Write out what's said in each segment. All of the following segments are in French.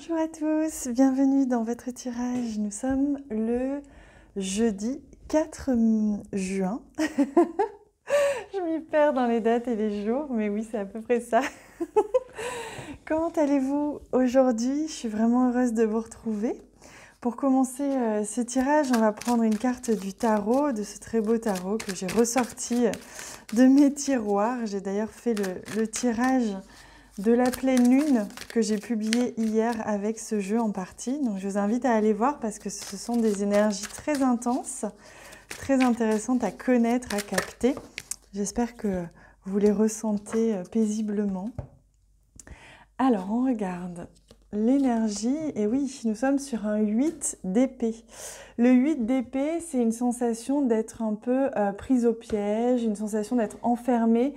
Bonjour à tous, bienvenue dans votre tirage. Nous sommes le jeudi 4 juin. Je m'y perds dans les dates et les jours, mais oui, c'est à peu près ça. Comment allez-vous aujourd'hui? Je suis vraiment heureuse de vous retrouver. Pour commencer ce tirage, on va prendre une carte du tarot, de ce très beau tarot que j'ai ressorti de mes tiroirs. J'ai d'ailleurs fait le tirage de la pleine lune que j'ai publié hier avec ce jeu en partie. Donc je vous invite à aller voir parce que ce sont des énergies très intenses, très intéressantes à connaître, à capter. J'espère que vous les ressentez paisiblement. Alors on regarde l'énergie, et oui, nous sommes sur un 8 d'épée. Le 8 d'épée, c'est une sensation d'être un peu prise au piège, une sensation d'être enfermée,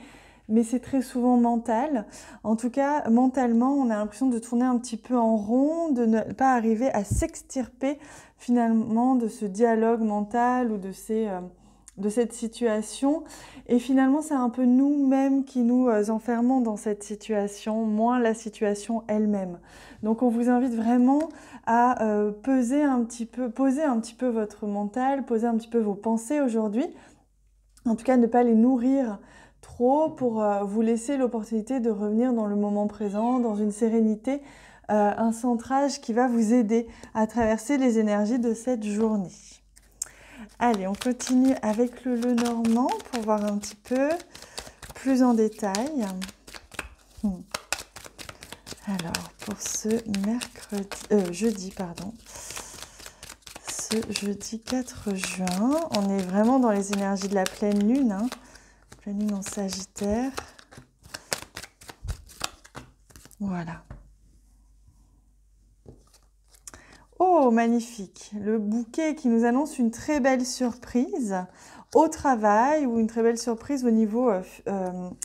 mais c'est très souvent mental. En tout cas, mentalement, on a l'impression de tourner un petit peu en rond, de ne pas arriver à s'extirper finalement de ce dialogue mental ou de cette situation. Et finalement, c'est un peu nous-mêmes qui nous enfermons dans cette situation, moins la situation elle-même. Donc, on vous invite vraiment à poser un petit peu votre mental, poser un petit peu vos pensées aujourd'hui. En tout cas, ne pas les nourrir trop pour vous laisser l'opportunité de revenir dans le moment présent, dans une sérénité, un centrage qui va vous aider à traverser les énergies de cette journée. Allez, on continue avec le Lenormand pour voir un petit peu plus en détail. Alors, pour ce jeudi, ce jeudi 4 juin, on est vraiment dans les énergies de la pleine lune, hein. Pleine lune en Sagittaire. Voilà. Oh, magnifique! Le bouquet qui nous annonce une très belle surprise au travail ou une très belle surprise au niveau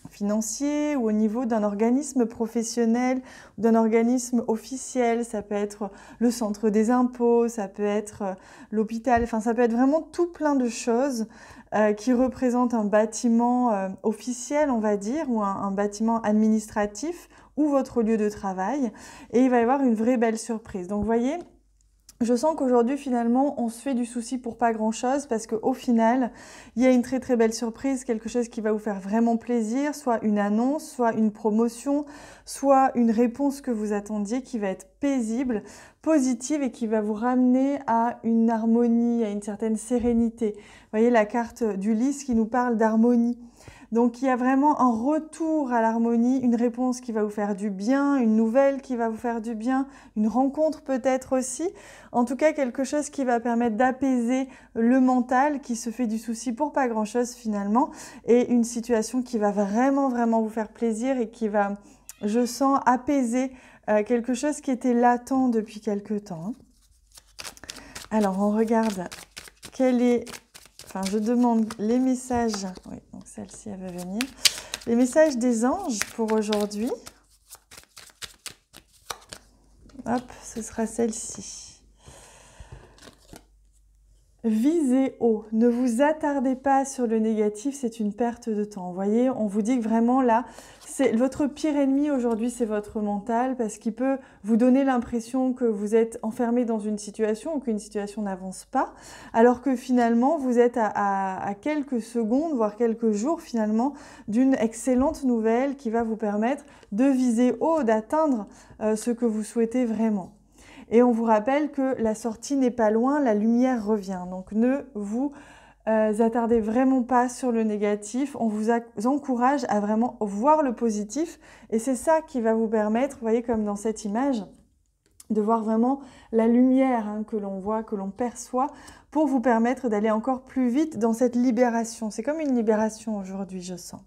financier ou au niveau d'un organisme professionnel, d'un organisme officiel. Ça peut être le centre des impôts, ça peut être l'hôpital, enfin ça peut être vraiment tout plein de choses qui représentent un bâtiment officiel, on va dire, ou un bâtiment administratif ou votre lieu de travail. Et il va y avoir une vraie belle surprise. Donc vous voyez, je sens qu'aujourd'hui, finalement, on se fait du souci pour pas grand-chose parce qu'au final, il y a une très très belle surprise, quelque chose qui va vous faire vraiment plaisir, soit une annonce, soit une promotion, soit une réponse que vous attendiez qui va être paisible, positive et qui va vous ramener à une harmonie, à une certaine sérénité. Vous voyez la carte d'Ulysse qui nous parle d'harmonie. Donc il y a vraiment un retour à l'harmonie, une réponse qui va vous faire du bien, une nouvelle qui va vous faire du bien, une rencontre peut-être aussi. En tout cas, quelque chose qui va permettre d'apaiser le mental qui se fait du souci pour pas grand-chose finalement. Et une situation qui va vraiment vous faire plaisir et qui va, je sens, apaiser quelque chose qui était latent depuis quelque temps. Alors on regarde je demande les messages, oui, donc celle-ci, elle va venir. Les messages des anges pour aujourd'hui. Hop, ce sera celle-ci. Visez haut, ne vous attardez pas sur le négatif, c'est une perte de temps. Vous voyez, on vous dit que vraiment là, c'est votre pire ennemi aujourd'hui, c'est votre mental, parce qu'il peut vous donner l'impression que vous êtes enfermé dans une situation ou qu'une situation n'avance pas, alors que finalement, vous êtes à quelques secondes, voire quelques jours finalement, d'une excellente nouvelle qui va vous permettre de viser haut, d'atteindre ce que vous souhaitez vraiment. Et on vous rappelle que la sortie n'est pas loin, la lumière revient. Donc ne vous attardez vraiment pas sur le négatif. On vous encourage à vraiment voir le positif. Et c'est ça qui va vous permettre, vous voyez comme dans cette image, de voir vraiment la lumière que l'on voit, que l'on perçoit, pour vous permettre d'aller encore plus vite dans cette libération. C'est comme une libération aujourd'hui, je sens.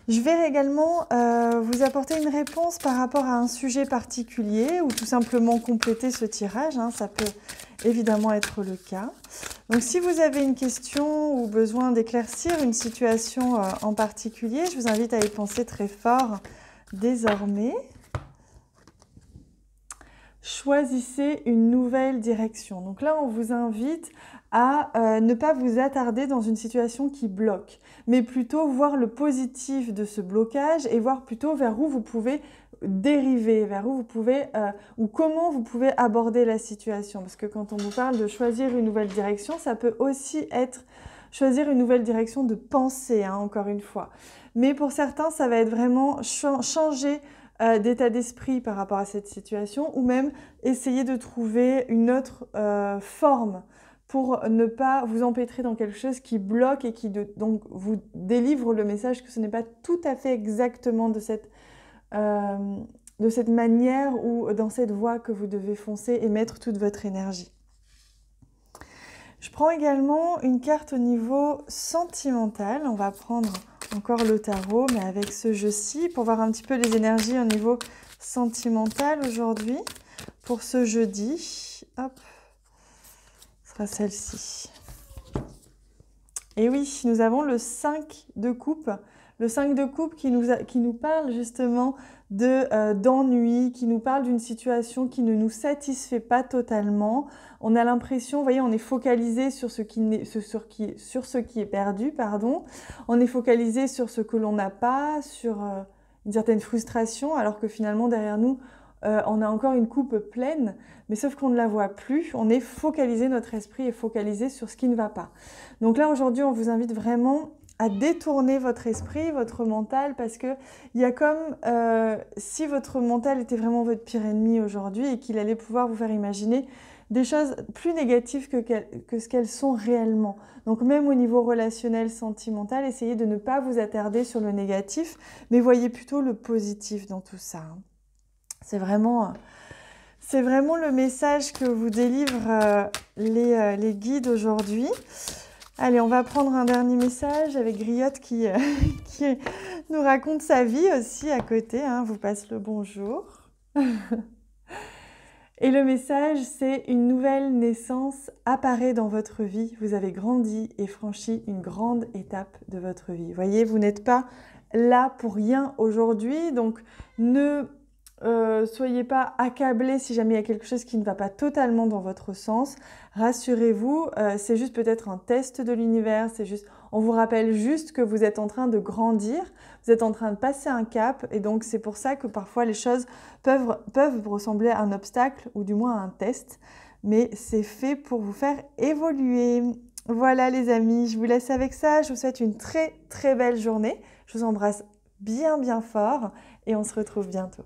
Je vais également vous apporter une réponse par rapport à un sujet particulier ou tout simplement compléter ce tirage, ça peut évidemment être le cas. Donc si vous avez une question ou besoin d'éclaircir une situation en particulier, je vous invite à y penser très fort désormais. Choisissez une nouvelle direction. Donc là, on vous invite à ne pas vous attarder dans une situation qui bloque, mais plutôt voir le positif de ce blocage et voir plutôt vers où vous pouvez dériver, vers où vous pouvez, ou comment vous pouvez aborder la situation. Parce que quand on vous parle de choisir une nouvelle direction, ça peut aussi être choisir une nouvelle direction de pensée, hein, encore une fois. Mais pour certains, ça va être vraiment changer d'état d'esprit par rapport à cette situation, ou même essayer de trouver une autre forme pour ne pas vous empêtrer dans quelque chose qui bloque et qui donc vous délivre le message que ce n'est pas tout à fait exactement de cette manière ou dans cette voie que vous devez foncer et mettre toute votre énergie. Je prends également une carte au niveau sentimental. On va prendre encore le tarot, mais avec ce jeu-ci, pour voir un petit peu les énergies au niveau sentimental aujourd'hui, pour ce jeudi. Hop, ce sera celle-ci. Et oui, nous avons le 5 de coupe. Le 5 de coupe qui nous parle justement d'ennui, qui nous parle d'une situation qui ne nous satisfait pas totalement. On a l'impression, vous voyez, on est focalisé sur ce qui est perdu, pardon. On est focalisé sur ce que l'on n'a pas, sur une certaine frustration, alors que finalement derrière nous, on a encore une coupe pleine, mais sauf qu'on ne la voit plus. On est focalisé, notre esprit est focalisé sur ce qui ne va pas. Donc là, aujourd'hui, on vous invite vraiment à détourner votre esprit, votre mental, parce que il y a comme si votre mental était vraiment votre pire ennemi aujourd'hui et qu'il allait pouvoir vous faire imaginer des choses plus négatives que ce qu'elles sont réellement. Donc même au niveau relationnel, sentimental, essayez de ne pas vous attarder sur le négatif, mais voyez plutôt le positif dans tout ça. C'est vraiment le message que vous délivrent les guides aujourd'hui. Allez, on va prendre un dernier message avec Griotte qui nous raconte sa vie aussi à côté, hein, vous passe le bonjour. Et le message, c'est une nouvelle naissance apparaît dans votre vie. Vous avez grandi et franchi une grande étape de votre vie. Vous voyez, vous n'êtes pas là pour rien aujourd'hui, donc ne soyez pas accablés si jamais il y a quelque chose qui ne va pas totalement dans votre sens. Rassurez-vous, c'est juste peut-être un test de l'univers, on vous rappelle juste que vous êtes en train de grandir, vous êtes en train de passer un cap et donc c'est pour ça que parfois les choses peuvent ressembler à un obstacle ou du moins à un test, mais c'est fait pour vous faire évoluer. Voilà les amis, je vous laisse avec ça, je vous souhaite une très très belle journée, je vous embrasse bien fort et on se retrouve bientôt.